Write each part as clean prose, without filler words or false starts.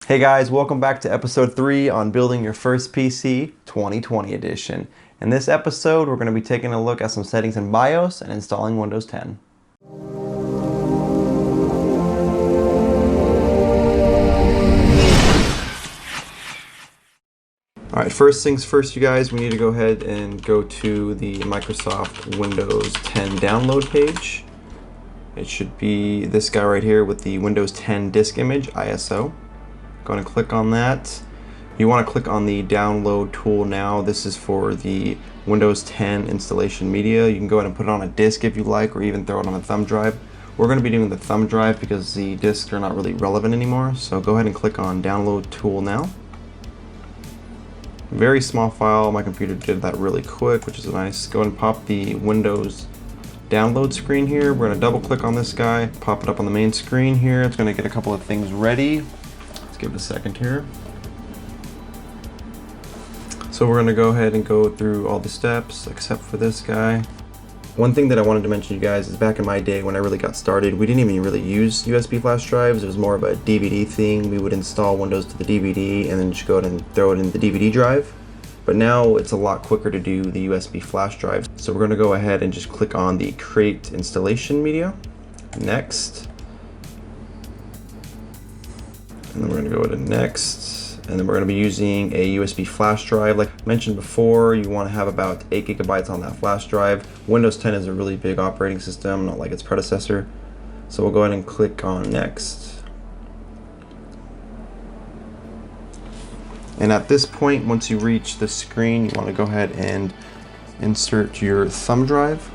Hey guys, welcome back to episode 3 on building your first PC 2020 edition. In this episode, we're going to be taking a look at some settings in BIOS and installing Windows 10. Alright, first things first, you guys, we need to go ahead and go to the Microsoft Windows 10 download page. It should be this guy right here with the Windows 10 disk image, ISO. Going to click on that. You want to click on the download tool now. This is for the Windows 10 installation media. You can go ahead and put it on a disk if you like, or even throw it on a thumb drive. We're going to be doing the thumb drive because the disks are not really relevant anymore. So go ahead and click on download tool now. Very small file. My computer did that really quick, which is nice. Go ahead and pop the Windows download screen here. We're going to double click on this guy, pop it up on the main screen here. It's going to get a couple of things ready. Give it a second here. So we're going to go ahead and go through all the steps except for this guy. One thing that I wanted to mention, you guys, is back in my day when I really got started, we didn't even really use USB flash drives. It was more of a DVD thing. We would install Windows to the DVD and then just go ahead and throw it in the DVD drive. But now it's a lot quicker to do the USB flash drive. So we're going to go ahead and just click on the Create Installation Media. Next. And then we're going to go to next, and then we're going to be using a USB flash drive. Like I mentioned before, you want to have about 8 gigabytes on that flash drive. Windows 10 is a really big operating system, not like its predecessor. So we'll go ahead and click on next. And at this point, once you reach the screen, you want to go ahead and insert your thumb drive.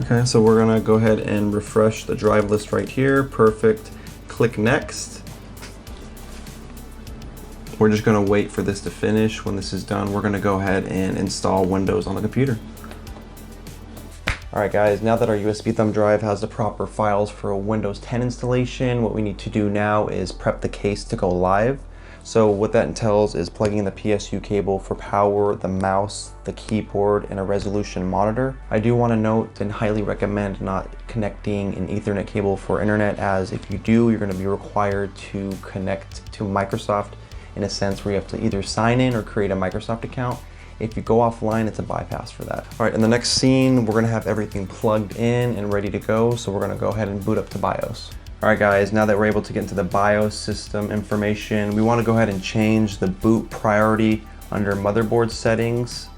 Okay, so we're gonna go ahead and refresh the drive list right here. Perfect. Click next. We're just gonna wait for this to finish. When this is done, we're gonna go ahead and install Windows on the computer. Alright guys, now that our USB thumb drive has the proper files for a Windows 10 installation, what we need to do now is prep the case to go live. So what that entails is plugging in the PSU cable for power, the mouse, the keyboard, and a resolution monitor. I do want to note and highly recommend not connecting an Ethernet cable for internet, as if you do, you're going to be required to connect to Microsoft in a sense where you have to either sign in or create a Microsoft account. If you go offline, it's a bypass for that. All right, in the next scene, we're going to have everything plugged in and ready to go. So we're going to go ahead and boot up to BIOS. Alright guys, now that we're able to get into the BIOS system information, we want to go ahead and change the boot priority under motherboard settings.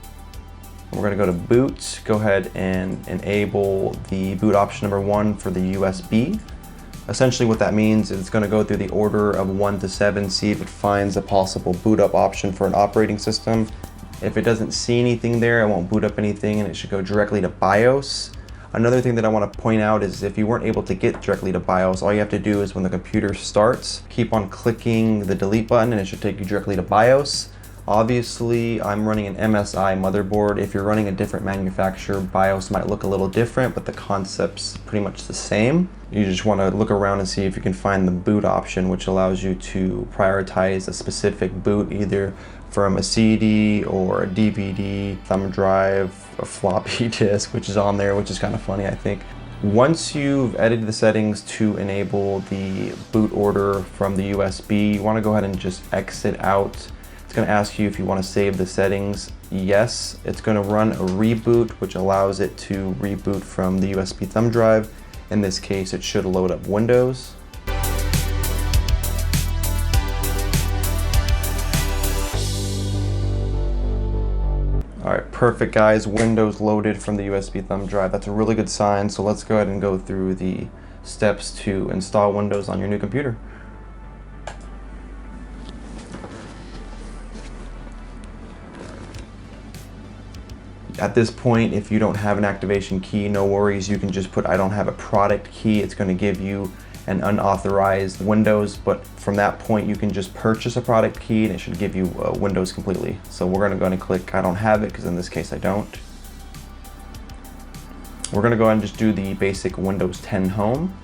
We're going to go to boot, go ahead and enable the boot option number 1 for the USB. Essentially what that means is it's going to go through the order of 1 to 7, see if it finds a possible boot up option for an operating system. If it doesn't see anything there, it won't boot up anything and it should go directly to BIOS. Another thing that I want to point out is if you weren't able to get directly to BIOS, all you have to do is when the computer starts, keep on clicking the delete button and it should take you directly to BIOS. Obviously, I'm running an MSI motherboard. If you're running a different manufacturer, BIOS might look a little different, but the concept's pretty much the same. You just want to look around and see if you can find the boot option, which allows you to prioritize a specific boot, either from a CD or a DVD, thumb drive, a floppy disk, which is on there, which is kind of funny, I think. Once you've edited the settings to enable the boot order from the USB, you want to go ahead and just exit out. It's going to ask you if you want to save the settings. Yes, it's going to run a reboot, which allows it to reboot from the USB thumb drive. In this case, it should load up Windows. Alright, perfect guys, Windows loaded from the USB thumb drive. That's a really good sign, so let's go ahead and go through the steps to install Windows on your new computer. At this point, if you don't have an activation key, no worries, you can just put I don't have a product key. It's going to give you an unauthorized Windows, but from that point you can just purchase a product key and it should give you Windows completely. So we're going to go ahead and click I don't have it, because in this case I don't. We're going to go ahead and just do the basic Windows 10 Home.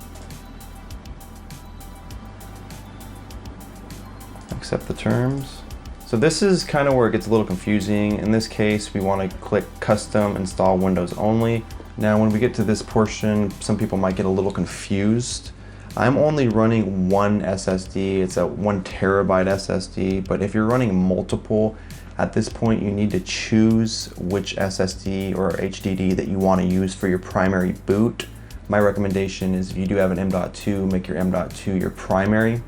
Accept the terms. So this is kind of where it gets a little confusing. In this case, we want to click Custom Install Windows Only. Now when we get to this portion, some people might get a little confused. I'm only running one SSD, it's a 1 terabyte SSD, but if you're running multiple, at this point you need to choose which SSD or HDD that you want to use for your primary boot. My recommendation is if you do have an M.2, make your M.2 your primary.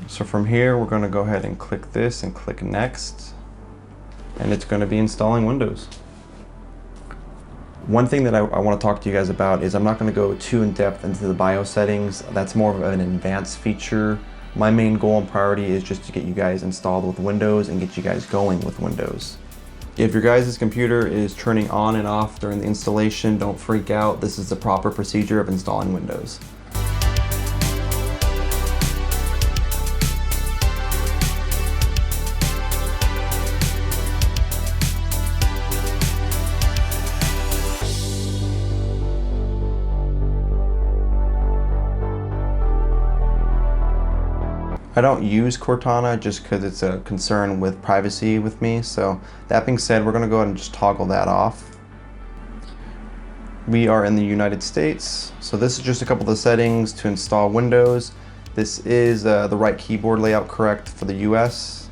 So from here, we're going to go ahead and click this and click next, and it's going to be installing Windows. One thing that I want to talk to you guys about is I'm not going to go too in depth into the BIOS settings. That's more of an advanced feature. My main goal and priority is just to get you guys installed with Windows and get you guys going with Windows. If your guys' computer is turning on and off during the installation, don't freak out. This is the proper procedure of installing Windows. I don't use Cortana just because it's a concern with privacy with me. So that being said, we're going to go ahead and just toggle that off. We are in the United States. So this is just a couple of the settings to install Windows. This is the right keyboard layout correct for the US.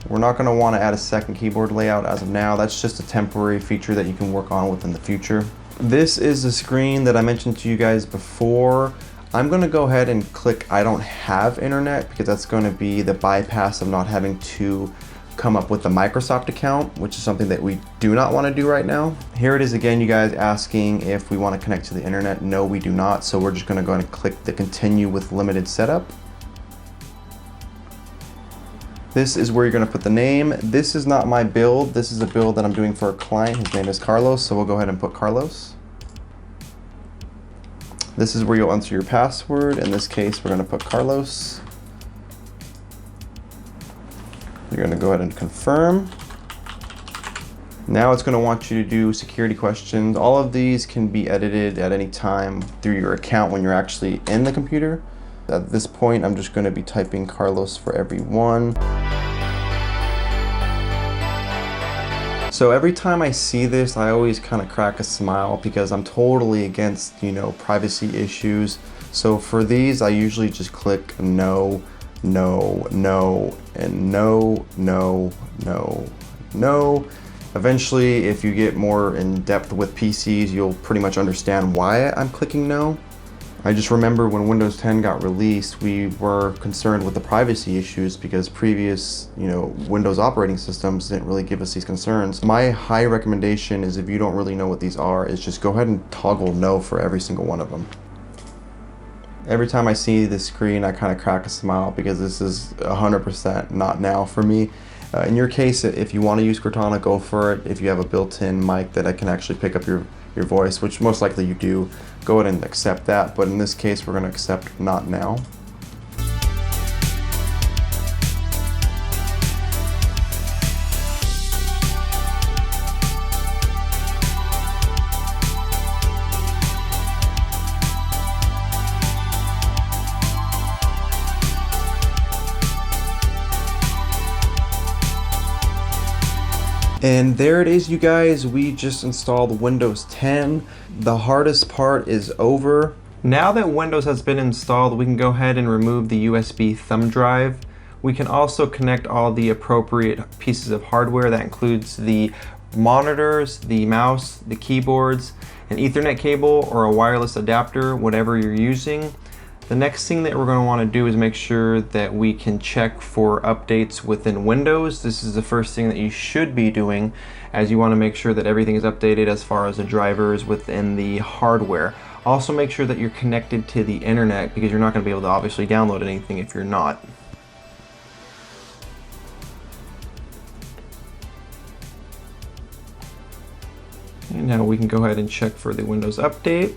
We're not going to want to add a second keyboard layout as of now. That's just a temporary feature that you can work on within the future. This is the screen that I mentioned to you guys before. I'm going to go ahead and click I don't have internet because that's going to be the bypass of not having to come up with a Microsoft account, which is something that we do not want to do right now. Here it is again, you guys asking if we want to connect to the internet. No, we do not. So we're just going to go ahead and click the continue with limited setup. This is where you're going to put the name. This is not my build. This is a build that I'm doing for a client. His name is Carlos. So we'll go ahead and put Carlos. This is where you'll enter your password. In this case, we're going to put Carlos. You're going to go ahead and confirm. Now it's going to want you to do security questions. All of these can be edited at any time through your account when you're actually in the computer. At this point, I'm just going to be typing Carlos for everyone. So every time I see this, I always kind of crack a smile because I'm totally against, privacy issues. So for these, I usually just click no, no, no, and no, no, no, no. Eventually, if you get more in depth with PCs, you'll pretty much understand why I'm clicking no. I just remember when Windows 10 got released, we were concerned with the privacy issues because previous, Windows operating systems didn't really give us these concerns. My high recommendation is if you don't really know what these are, is just go ahead and toggle no for every single one of them. Every time I see this screen, I kind of crack a smile because this is 100% not now for me. In your case, if you want to use Cortana, go for it. If you have a built-in mic that I can actually pick up your voice, which most likely you do, go ahead and accept that. But in this case, we're going to accept not now. And there it is, you guys. We just installed Windows 10. The hardest part is over. Now that Windows has been installed, we can go ahead and remove the USB thumb drive. We can also connect all the appropriate pieces of hardware. That includes the monitors, the mouse, the keyboards, an Ethernet cable, or a wireless adapter, whatever you're using. The next thing that we're going to want to do is make sure that we can check for updates within Windows. This is the first thing that you should be doing, as you want to make sure that everything is updated as far as the drivers within the hardware. Also make sure that you're connected to the internet, because you're not going to be able to obviously download anything if you're not. And now we can go ahead and check for the Windows update.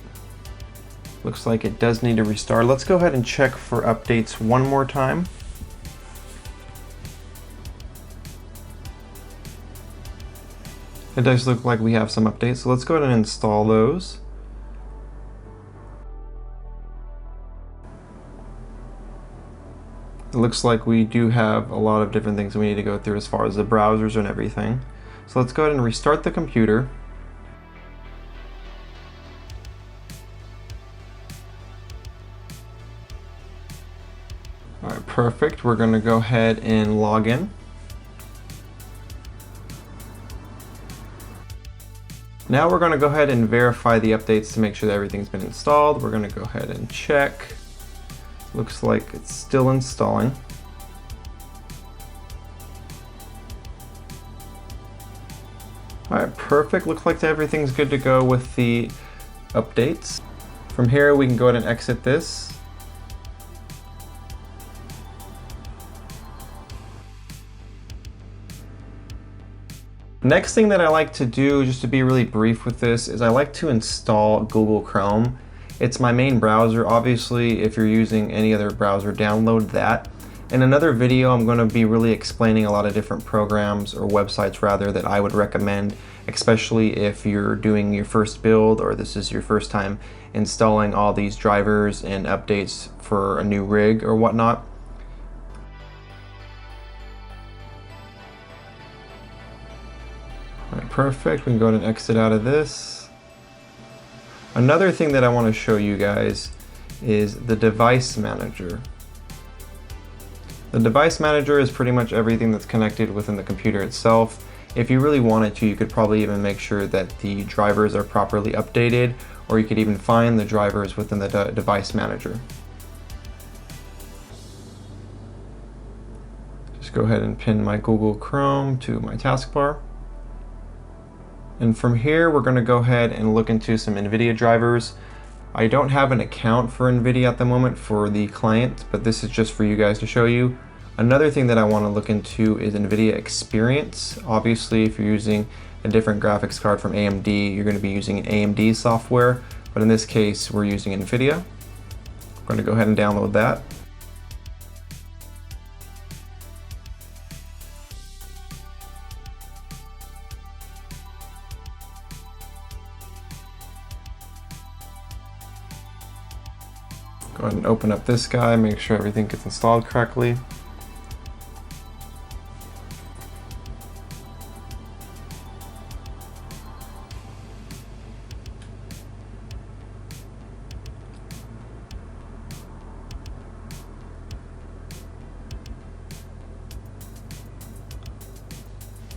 Looks like it does need to restart. Let's go ahead and check for updates one more time. It does look like we have some updates, so let's go ahead and install those. It looks like we do have a lot of different things we need to go through as far as the browsers and everything. So let's go ahead and restart the computer. All right, perfect. We're gonna go ahead and log in. Now we're gonna go ahead and verify the updates to make sure that everything's been installed. We're gonna go ahead and check. Looks like it's still installing. All right, perfect. Looks like everything's good to go with the updates. From here, we can go ahead and exit this. Next thing that I like to do, just to be really brief with this, is I like to install Google Chrome. It's my main browser. Obviously, if you're using any other browser, download that. In another video, I'm going to be really explaining a lot of different programs, or websites rather, that I would recommend, especially if you're doing your first build or this is your first time installing all these drivers and updates for a new rig or whatnot. All right, perfect. We can go ahead and exit out of this. Another thing that I want to show you guys is the device manager. The device manager is pretty much everything that's connected within the computer itself. If you really wanted to, you could probably even make sure that the drivers are properly updated, or you could even find the drivers within the device manager. Just go ahead and pin my Google Chrome to my taskbar. And from here, we're going to go ahead and look into some NVIDIA drivers. I don't have an account for NVIDIA at the moment for the client, but this is just for you guys to show you. Another thing that I want to look into is NVIDIA Experience. Obviously, if you're using a different graphics card from AMD, you're going to be using an AMD software, but in this case, we're using NVIDIA. We're going to go ahead and download that. Go ahead and open up this guy, make sure everything gets installed correctly.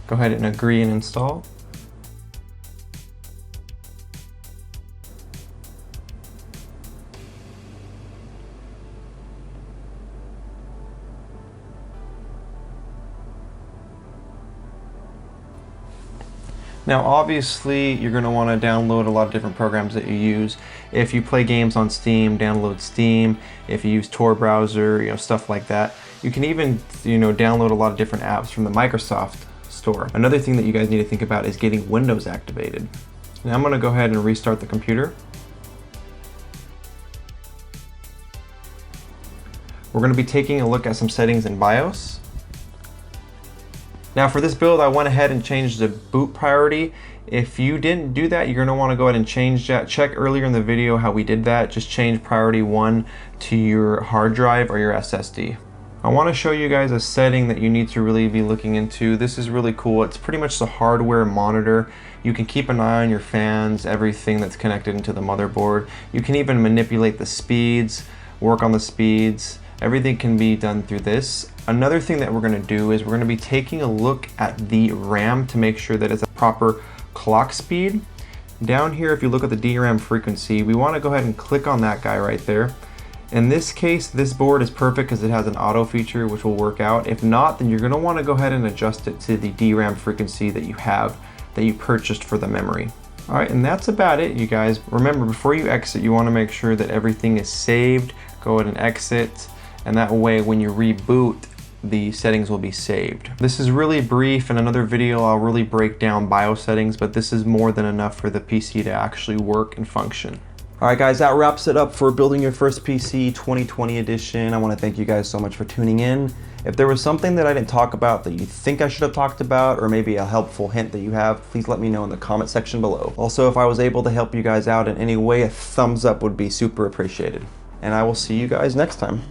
Go ahead and agree and install. Now obviously you're going to want to download a lot of different programs that you use. If you play games on Steam, download Steam. If you use Tor browser, stuff like that. You can even download a lot of different apps from the Microsoft store. Another thing that you guys need to think about is getting Windows activated. Now I'm going to go ahead and restart the computer. We're going to be taking a look at some settings in BIOS. Now for this build, I went ahead and changed the boot priority. If you didn't do that, you're going to want to go ahead and change that. Check earlier in the video how we did that. Just change priority 1 to your hard drive or your SSD. I want to show you guys a setting that you need to really be looking into. This is really cool. It's pretty much the hardware monitor. You can keep an eye on your fans, everything that's connected into the motherboard. You can even manipulate the speeds, work on the speeds. Everything can be done through this. Another thing that we're going to do is we're going to be taking a look at the RAM to make sure that it's a proper clock speed. Down here, if you look at the DRAM frequency, we want to go ahead and click on that guy right there. In this case, this board is perfect because it has an auto feature which will work out. If not, then you're going to want to go ahead and adjust it to the DRAM frequency that you have, that you purchased for the memory. All right, and that's about it, you guys. Remember, before you exit, you want to make sure that everything is saved. Go ahead and exit, and that way when you reboot, the settings will be saved. This is really brief. In another video, I'll really break down BIOS settings, but this is more than enough for the PC to actually work and function. All right, guys, that wraps it up for building your first PC 2020 edition. I want to thank you guys so much for tuning in. If there was something that I didn't talk about that you think I should have talked about, or maybe a helpful hint that you have, please let me know in the comment section below. Also, if I was able to help you guys out in any way, a thumbs up would be super appreciated. And I will see you guys next time.